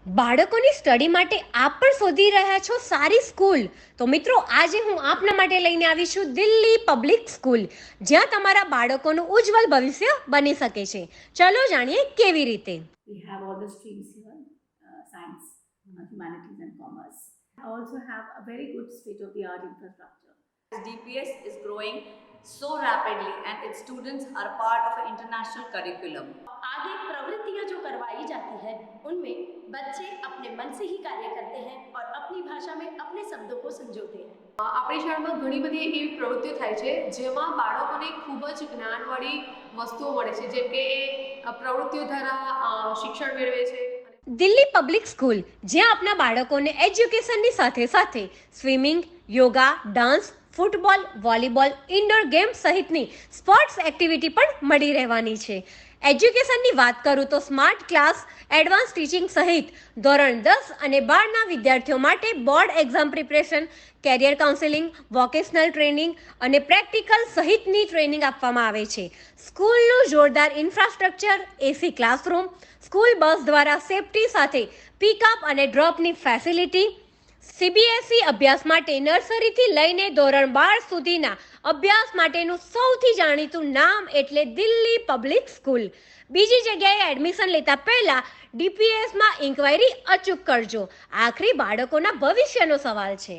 બાળકોની સ્ટડી માટે આપ પણ શોધી રહ્યા છો સારી સ્કૂલ? તો મિત્રો, આજે હું આપના માટે લઈને આવી છું દિલ્હી પબ્લિક સ્કૂલ, જ્યાં તમારા બાળકોનું ઉજ્જવળ ભવિષ્ય બની શકે છે. ચલો જાણીએ કેવી રીતે. We have all the streams here, science, humanities and commerce. I also have a very good state-of-the-art infrastructure. DPS is growing so rapidly and its students are part of an international curriculum. आगे प्रवृत्तियां जो करवाई जाती है उनमें बच्चे अपने मन से ही कार्य करते हैं और अपनी भाषा में अपने शब्दों को संजोते हैं. આપણી શાળામાં ઘણી બધી એવી પ્રવૃત્તિઓ થાય છે જેમાં બાળકોને ખૂબ જ જ્ઞાનવાળી વસ્તુઓ મળે છે, જેમ કે એ પ્રવૃત્તિઓ દ્વારા શિક્ષણ મેળવે છે. દિલ્હી પબ્લિક સ્કૂલ, જ્યાં આપના બાળકોને એજ્યુકેશનની સાથે સાથે swimming, yoga, dance, football, volleyball, indoor games સહિતની સ્પોર્ટ્સ એક્ટિવિટી પણ મળી રહેવાની છે. એજ્યુકેશનની વાત કરું તો સ્માર્ટ ક્લાસ, એડવાન્સ ટીચિંગ સહિત ધોરણ 10 અને 12ના વિદ્યાર્થીઓ માટે board exam preparation, carrier counselling, vocational training અને પ્રેક્ટિકલ સહિતની ટ્રેનિંગ આપવામાં આવે છે. સ્કૂલનું જોરદાર ઇન્ફ્રાસ્ટ્રક્ચર, એસી ક્લાસરૂમ, સ્કૂલ બસ દ્વારા સેફટી સાથે પિકઅપ અને ડ્રોપની ફેસિલિટી, સીબીએસઈ અભ્યાસ માટે નર્સરીથી લઈને ધોરણ 12 સુધીના અભ્યાસ માટેનું સૌથી જાણીતું નામ એટલે દિલ્હી પબ્લિક સ્કૂલ. બીજી જગ્યાએ એડમિશન લેતા પહેલા ડીપીએસમાં ઇન્ક્વાયરી અચૂક કરજો. આખરી બાળકોના ભવિષ્યનો સવાલ છે.